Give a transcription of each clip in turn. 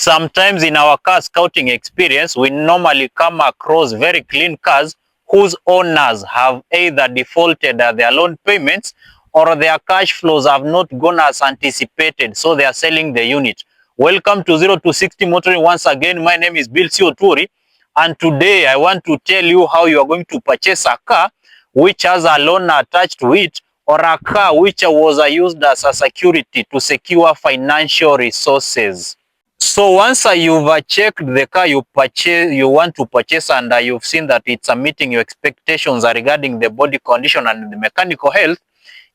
Sometimes in our car scouting experience, we normally come across very clean cars whose owners have either defaulted their loan payments or their cash flows have not gone as anticipated, so they are selling the unit. Welcome to 0 to 60 Motoring once again. My name is Bill Oturi, and today I want to tell you how you are going to purchase a car which has a loan attached to it, or a car which was used as a security to secure financial resources. So once you've checked the car you want to purchase, and you've seen that it's meeting your expectations regarding the body condition and the mechanical health,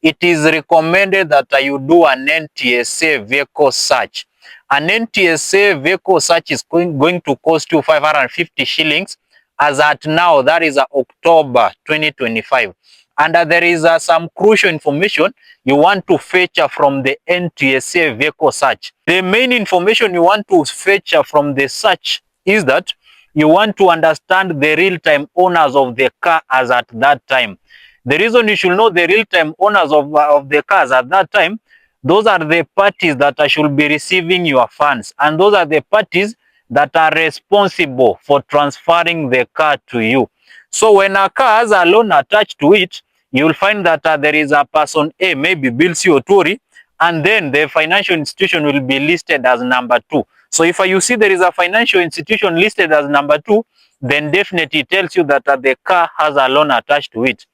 it is recommended that you do an NTSA vehicle search. An NTSA vehicle search is going to cost you 550 shillings as at now, that is October 2025. And there is some crucial information you want to fetch from the NTSA vehicle search. The main information you want to fetch from the search is that you want to understand the real-time owners of the car as at that time. The reason you should know the real-time owners of the cars at that time, those are the parties that should be receiving your funds, and those are the parties that are responsible for transferring the car to you. So when a car has a loan attached to it, you will find that there is a person A, maybe Bill Oturi, and then the financial institution will be listed as number 2. So if you see there is a financial institution listed as number 2, then definitely it tells you that the car has a loan attached to it.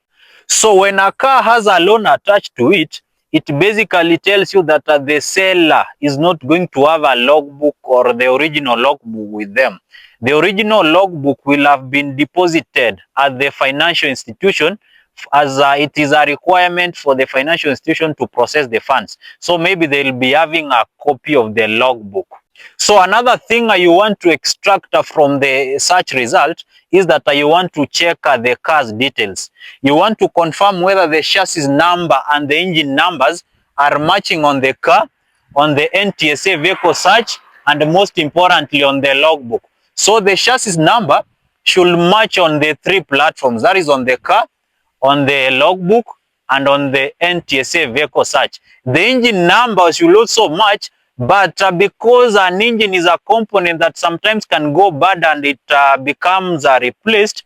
So when a car has a loan attached to it, it basically tells you that the seller is not going to have a logbook or the original logbook with them. The original logbook will have been deposited at the financial institution, as it is a requirement for the financial institution to process the funds. So maybe they'll be having a copy of the logbook. So another thing you want to extract from the search result is that you want to check the car's details. You want to confirm whether the chassis number and the engine numbers are matching on the car, on the NTSA vehicle search, and most importantly on the logbook. So the chassis number should match on the 3 platforms, that is on the car, on the logbook, and on the NTSA vehicle search. The engine numbers should also match, but because an engine is a component that sometimes can go bad and it becomes replaced,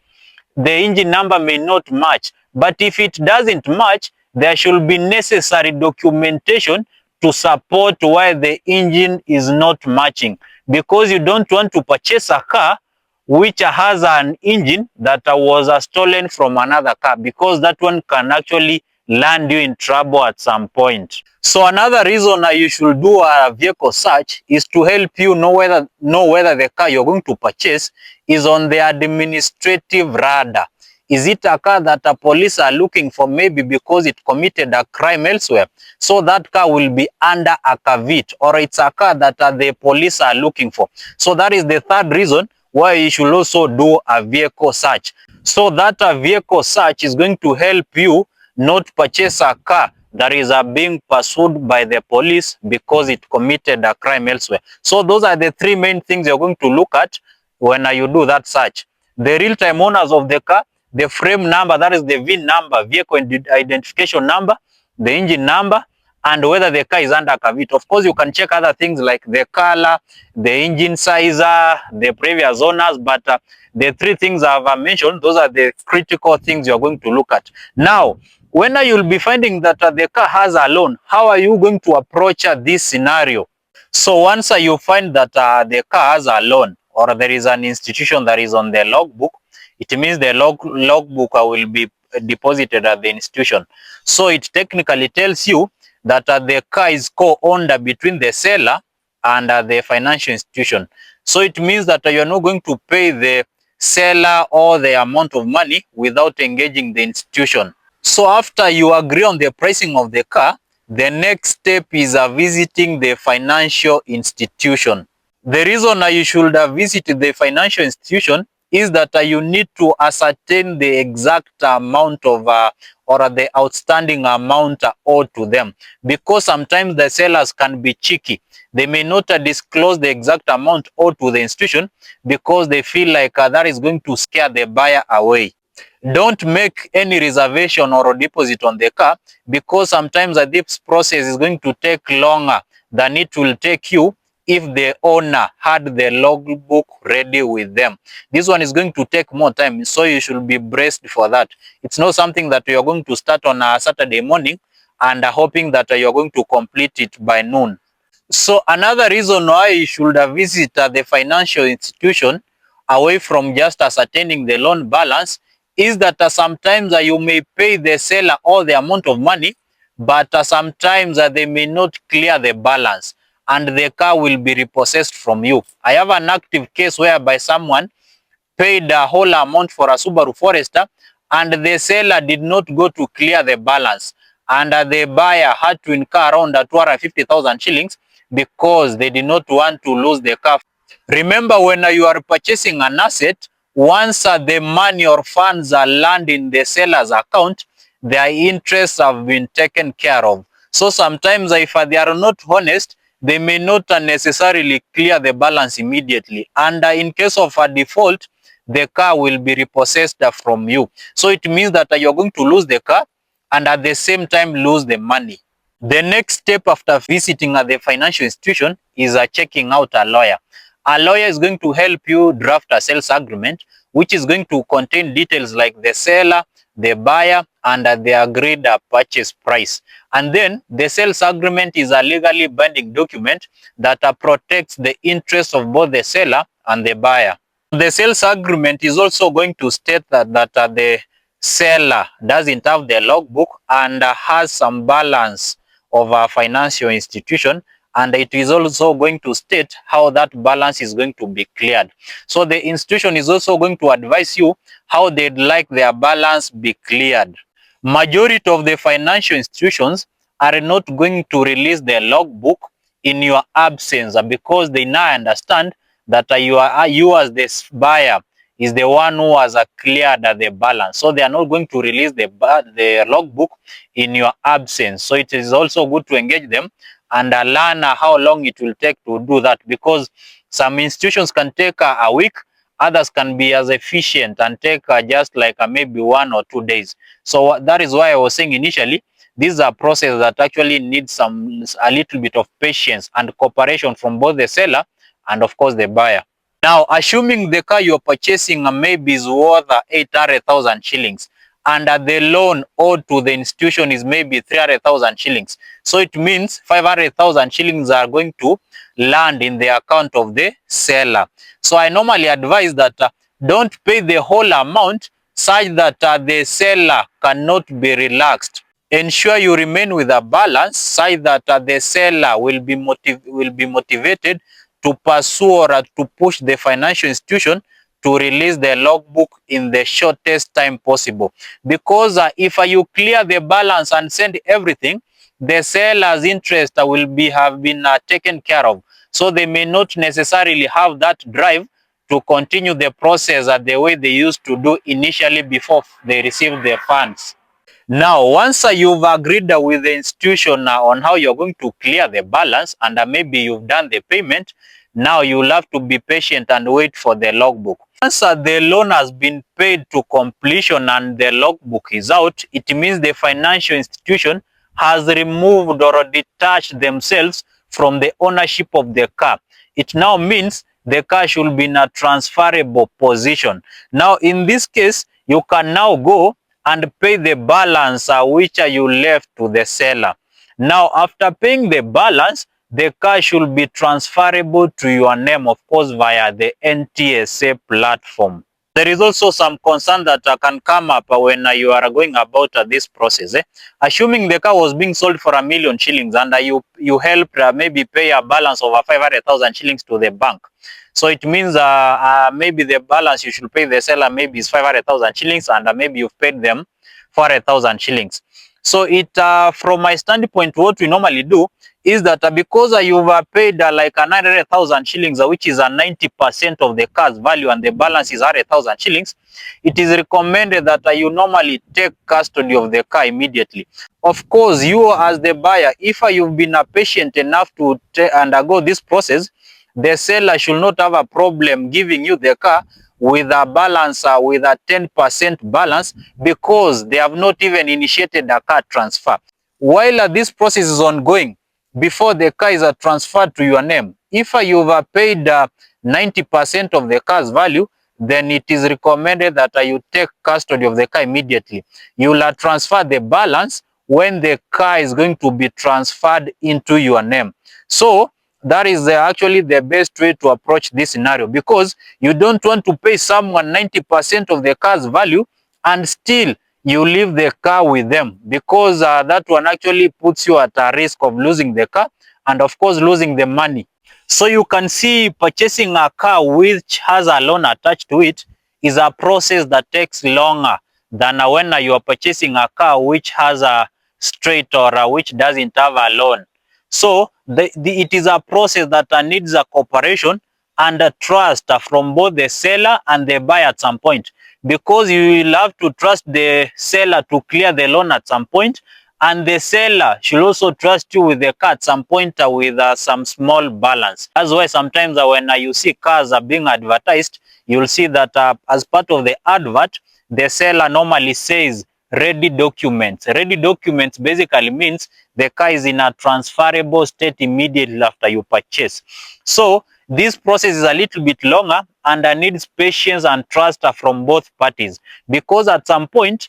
the engine number may not match. But if it doesn't match, there should be necessary documentation to support why the engine is not matching, because you don't want to purchase a car which has an engine that was stolen from another car, because that one can actually land you in trouble at some point. So another reason you should do a vehicle search is to help you know whether the car you're going to purchase is on the administrative radar. Is it a car that the police are looking for, maybe because it committed a crime elsewhere? So that car will be under a caveat, or it's a car that the police are looking for. So that is the third reason why you should also do a vehicle search. So that a vehicle search is going to help you not purchase a car that is being pursued by the police because it committed a crime elsewhere. So those are the 3 main things you're going to look at when you do that search: the real-time owners of the car, the frame number, that is the VIN number, vehicle identification number, the engine number, and whether the car is under caveat. Of course, you can check other things like the color, the engine size, the previous owners, but the 3 things I've mentioned, those are the critical things you're going to look at. Now, when you'll be finding that the car has a loan, how are you going to approach this scenario? So once you find that the car has a loan, or there is an institution that is on the logbook, it means the logbook will be deposited at the institution. So it technically tells you that the car is co-owned between the seller and the financial institution. So it means that you're not going to pay the seller all the amount of money without engaging the institution. So after you agree on the pricing of the car, the next step is visiting the financial institution. The reason you should visit the financial institution is that you need to ascertain the exact amount of or the outstanding amount owed to them, because sometimes the sellers can be cheeky. They may not disclose the exact amount owed to the institution because they feel like that is going to scare the buyer away. Don't make any reservation or deposit on the car, because sometimes this process is going to take longer than it will take you if the owner had the logbook ready with them. This one is going to take more time, so you should be braced for that. It's not something that you are going to start on a Saturday morning and hoping that you are going to complete it by noon. So another reason why you should visit the financial institution away from just ascertaining the loan balance is that sometimes you may pay the seller all the amount of money, but sometimes they may not clear the balance and the car will be repossessed from you. I have an active case whereby someone paid a whole amount for a Subaru Forester and the seller did not go to clear the balance, and the buyer had to incur around 250,000 shillings because they did not want to lose the car. Remember, when you are purchasing an asset, once the money or funds are land in the seller's account, their interests have been taken care of. So sometimes if they are not honest, they may not necessarily clear the balance immediately. And in case of a default, the car will be repossessed from you. So it means that you're going to lose the car and at the same time lose the money. The next step after visiting the financial institution is checking out a lawyer. A lawyer is going to help you draft a sales agreement, which is going to contain details like the seller, the buyer, and the agreed purchase price. And then the sales agreement is a legally binding document that protects the interests of both the seller and the buyer. The sales agreement is also going to state that the seller doesn't have the logbook and has some balance of a financial institution, and it is also going to state how that balance is going to be cleared. So the institution is also going to advise you how they'd like their balance be cleared. Majority of the financial institutions are not going to release their logbook in your absence because they now understand that you as the buyer is the one who has cleared the balance. So they are not going to release the logbook in your absence. So it is also good to engage them and learn how long it will take to do that, because some institutions can take a week, others can be as efficient and take just like maybe 1 or 2 days. So that is why I was saying initially, this is a process that actually needs a little bit of patience and cooperation from both the seller and of course the buyer. Now, assuming the car you're purchasing maybe is worth 800,000 shillings and the loan owed to the institution is maybe 300,000 shillings. So it means 500,000 shillings are going to land in the account of the seller. So I normally advise that don't pay the whole amount such that the seller cannot be relaxed. Ensure you remain with a balance such that the seller will be motivated to pursue or to push the financial institution to release the logbook in the shortest time possible. Because if you clear the balance and send everything, the seller's interest will have been taken care of. So they may not necessarily have that drive to continue the process the way they used to do initially before they received the funds. Now, once you've agreed with the institution on how you're going to clear the balance and maybe you've done the payment, now you'll have to be patient and wait for the logbook. Once the loan has been paid to completion and the logbook is out, it means the financial institution has removed or detached themselves from the ownership of the car. It now means the car should be in a transferable position. Now, in this case, you can now go and pay the balance which you left to the seller. Now, after paying the balance, the car should be transferable to your name, of course, via the NTSA platform. There is also some concern that can come up when you are going about this process. Assuming the car was being sold for 1,000,000 shillings and you helped maybe pay a balance of 500,000 shillings to the bank. So it means maybe the balance you should pay the seller maybe is 500,000 shillings and maybe you've paid them 400,000 shillings. So it from my standpoint, what we normally do is that because you've paid like 900,000 shillings, which is 90% of the car's value, and the balance is 100,000 shillings, it is recommended that you normally take custody of the car immediately. Of course, you as the buyer, if you've been patient enough to undergo this process, the seller should not have a problem giving you the car with a balance, with a 10% balance, because they have not even initiated a car transfer. While this process is ongoing, before the car is transferred to your name, If you've paid 90% of the car's value, then it is recommended that you take custody of the car immediately. You will transfer the balance when the car is going to be transferred into your name. So that is actually the best way to approach this scenario, because you don't want to pay someone 90% of the car's value and still you leave the car with them, because that one actually puts you at a risk of losing the car and of course losing the money. So you can see purchasing a car which has a loan attached to it is a process that takes longer than when you are purchasing a car which has a straight or which doesn't have a loan. So it is a process that needs a cooperation and a trust from both the seller and the buyer at some point, because you will have to trust the seller to clear the loan at some point, and the seller should also trust you with the car at some point with some small balance. That's why sometimes when you see cars are being advertised, you'll see that as part of the advert, the seller normally says ready documents. Ready documents basically means the car is in a transferable state immediately after you purchase. So this process is a little bit longer and needs patience and trust from both parties, because at some point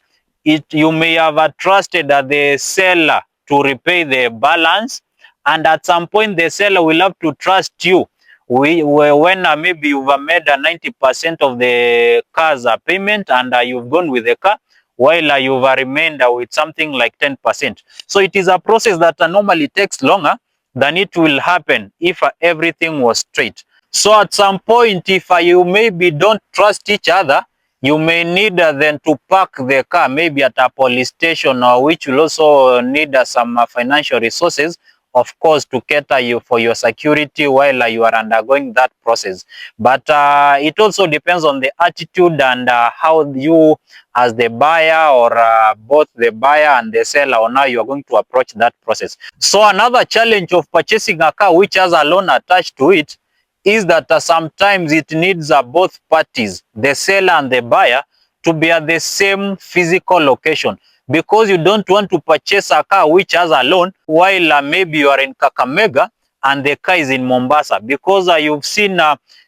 you may have trusted the seller to repay the balance, and at some point the seller will have to trust you when maybe you've made 90% of the car's payment and you've gone with the car, while you've remained with something like 10%. So it is a process that normally takes longer than it will happen if everything was straight. So at some point, if you maybe don't trust each other, you may need then to park the car maybe at a police station, or which will also need some financial resources, of course, to cater you for your security while you are undergoing that process. But it also depends on the attitude and how you as the buyer, or both the buyer and the seller, on how you are going to approach that process. So another challenge of purchasing a car which has a loan attached to it is that sometimes it needs both parties, the seller and the buyer, to be at the same physical location, because you don't want to purchase a car which has a loan while maybe you are in Kakamega and the car is in Mombasa, because you've seen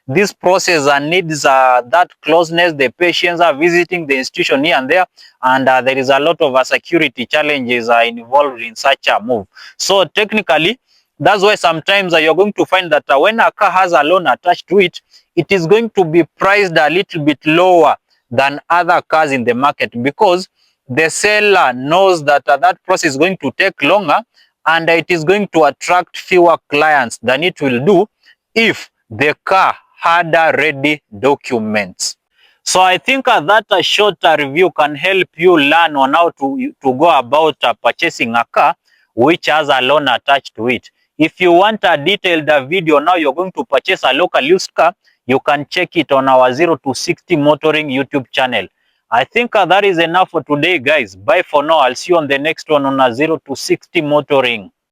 this process needs that closeness, the patience, visiting the institution here and there, and there is a lot of security challenges involved in such a move. So technically, that's why sometimes you're going to find that when a car has a loan attached to it, it is going to be priced a little bit lower than other cars in the market, because the seller knows that that process is going to take longer and it is going to attract fewer clients than it will do if the car had ready documents. So I think that a short review can help you learn on how to go about purchasing a car which has a loan attached to it. If you want a detailed video, now you're going to purchase a local used car, you can check it on our 0 to 60 Motoring YouTube channel. I think that is enough for today, guys. Bye for now. I'll see you on the next one on a 0 to 60 Motoring.